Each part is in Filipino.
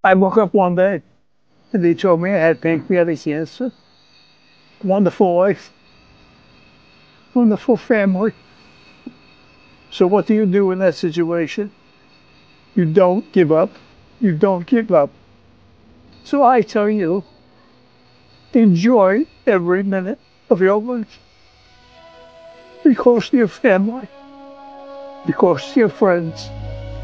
I woke up one day and they told me I had pancreatic cancer. Wonderful life, wonderful family. So what do you do in that situation? You don't give up. You don't give up. So I tell you, enjoy every minute of your life. Because you're family. Because you're friends.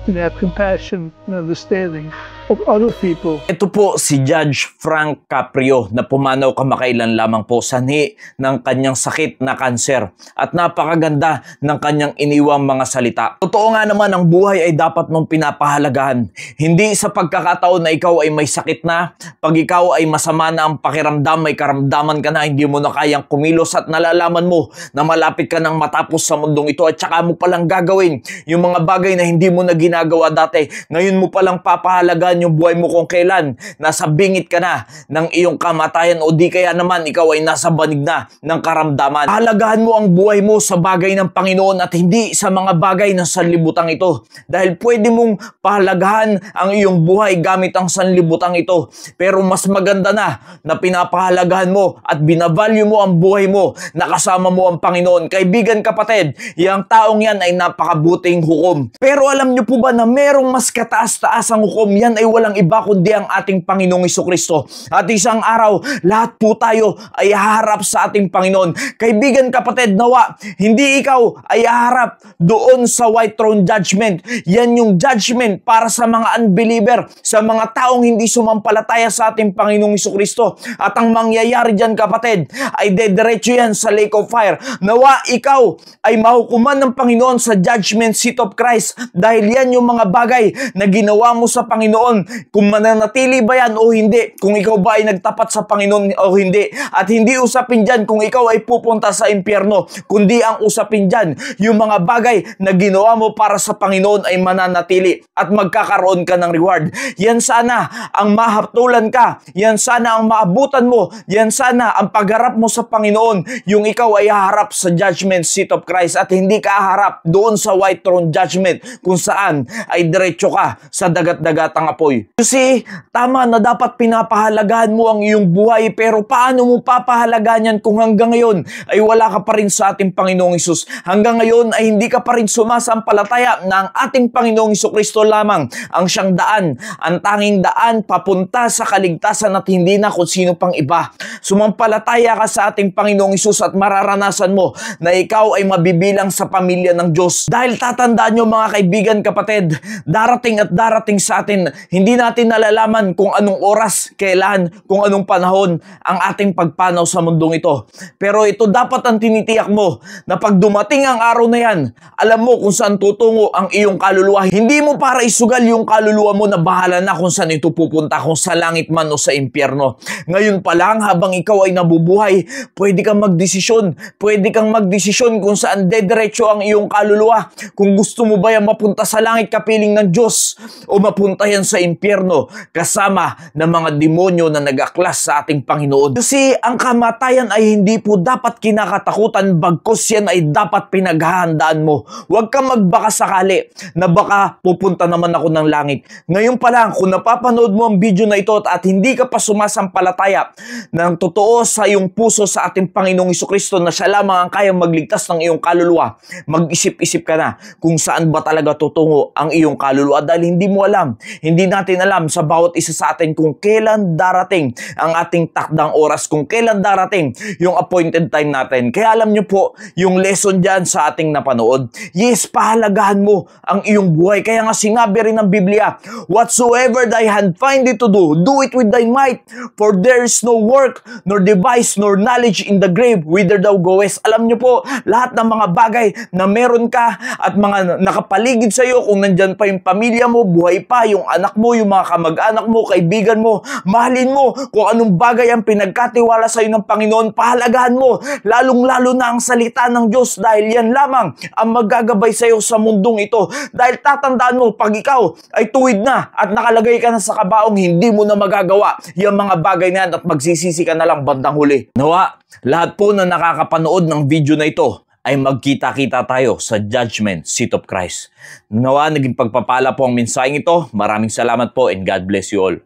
And have compassion and understanding of other people. Ito po si Judge Frank Caprio na pumanaw kamakailan lamang po sanhi ng kanyang sakit na kanser at napakaganda ng kanyang iniwang mga salita. Totoo nga naman ang buhay ay dapat mong pinapahalagahan. Hindi sa pagkakataon na ikaw ay may sakit na, pag ikaw ay masama na ang pakiramdam, may karamdaman ka na, hindi mo na kayang kumilos at nalalaman mo na malapit ka nang matapos sa mundong ito at saka mo palang gagawin yung mga bagay na hindi mo na ginagawa dati. Ngayon mo palang papahalagaan yung buhay mo kung kailan nasa bingit ka na ng iyong kamatayan o di kaya naman ikaw ay nasa banig na ng karamdaman. Pahalagahan mo ang buhay mo sa bagay ng Panginoon at hindi sa mga bagay ng sanlibutan ito. Dahil pwede mong pahalagahan ang iyong buhay gamit ang sanlibutan ito. Pero mas maganda na pinapahalagahan mo at binavalue mo ang buhay mo na kasama mo ang Panginoon. Kaibigan, kapatid, yung taong yan ay napakabuting hukom. Pero alam niyo po ba na merong mas kataas-taas ang hukom? Yan ay walang iba kundi ang ating Panginoong Jesucristo. At isang araw, lahat po tayo ay haharap sa ating Panginoon. Kaibigan, kapatid, nawa, hindi ikaw ay haharap doon sa white throne judgment. Yan yung judgment para sa mga unbeliever, sa mga taong hindi sumampalataya sa ating Panginoong Jesucristo. At ang mangyayari dyan, kapatid, ay dediretso yan sa lake of fire. Nawa, ikaw ay mahukuman ng Panginoon sa judgment seat of Christ dahil yan yung mga bagay na ginawa mo sa Panginoon, kung mananatili ba yan o hindi, kung ikaw ba ay nagtapat sa Panginoon o hindi. At hindi usapin dyan kung ikaw ay pupunta sa impyerno, kundi ang usapin dyan, yung mga bagay na ginawa mo para sa Panginoon ay mananatili at magkakaroon ka ng reward. Yan sana ang mahatulan ka, yan sana ang maabutan mo, yan sana ang pagharap mo sa Panginoon, yung ikaw ay haharap sa judgment seat of Christ at hindi ka haharap doon sa white throne judgment kung saan ay diretso ka sa dagat-dagatang apoy. You see, tama na dapat pinapahalagahan mo ang iyong buhay, pero paano mo papahalagahan yan kung hanggang ngayon ay wala ka pa rin sa ating Panginoong Hesus? Hanggang ngayon ay hindi ka pa rin sumasampalataya na ang ating Panginoong Jesucristo lamang ang siyang daan, ang tanging daan papunta sa kaligtasan at hindi na kung sino pang iba. Sumampalataya ka sa ating Panginoong Hesus at mararanasan mo na ikaw ay mabibilang sa pamilya ng Diyos. Dahil tatandaan nyo, mga kaibigan, kapatid, darating at darating sa atin, hindi natin nalalaman kung anong oras, kailan, kung anong panahon ang ating pagpanaw sa mundong ito. Pero ito dapat ang tinitiyak mo, na pag dumating ang araw na yan, alam mo kung saan tutungo ang iyong kaluluwa. Hindi mo para isugal yung kaluluwa mo na bahala na kung saan ito pupunta, kung sa langit man o sa impyerno. Ngayon pa lang, habang ikaw ay nabubuhay, pwede kang magdesisyon. Pwede kang magdesisyon kung saan dediretso ang iyong kaluluwa. Kung gusto mo ba yan mapunta sa langit kapiling ng Diyos o mapunta yan sa impyerno kasama ng mga demonyo na nag-aklas sa ating Panginoon. Kasi ang kamatayan ay hindi po dapat kinakatakutan, bagkus yan ay dapat pinaghahandaan mo. Huwag kang magbaka sakali na baka pupunta naman ako ng langit. Ngayon pa lang, kung napapanood mo ang video na ito at hindi ka pa sumasampalataya ng totoo sa iyong puso sa ating Panginoong Jesucristo na siya lamang ang kayang magligtas ng iyong kaluluwa, mag-isip-isip ka na kung saan ba talaga tutungo ang iyong kaluluwa dahil hindi mo alam, hindi natin alam sa bawat isa sa atin kung kailan darating ang ating takdang oras, kung kailan darating yung appointed time natin. Kaya alam nyo po, yung lesson dyan sa ating napanood, yes, pahalagahan mo ang iyong buhay. Kaya nga sinabi rin ng Biblia, whatsoever thy hand findeth to do, do it with thy might, for there is no work, nor device, nor knowledge in the grave whither thou goest. Alam nyo po, lahat ng mga bagay na meron ka at mga nakapaligid sa iyo, kung nandyan pa yung pamilya mo, buhay pa, yung anak mo, yung mga kamag-anak mo, kaibigan mo, mahalin mo kung anong bagay ang pinagkatiwala sa iyo ng Panginoon, pahalagahan mo, lalong-lalo na ang salita ng Diyos dahil yan lamang ang maggagabay sa iyo sa mundong ito. Dahil tatandaan mo, pag ikaw ay tuwid na at nakalagay ka na sa kabaong, hindi mo na magagawa yung mga bagay na yan at magsisisi ka na lang bandang huli. Nawa, lahat po na nakakapanood ng video na ito ay magkita-kita tayo sa judgment seat of Christ. Nawa, naging pagpapala po ang mensaheng ito. Maraming salamat po and God bless you all.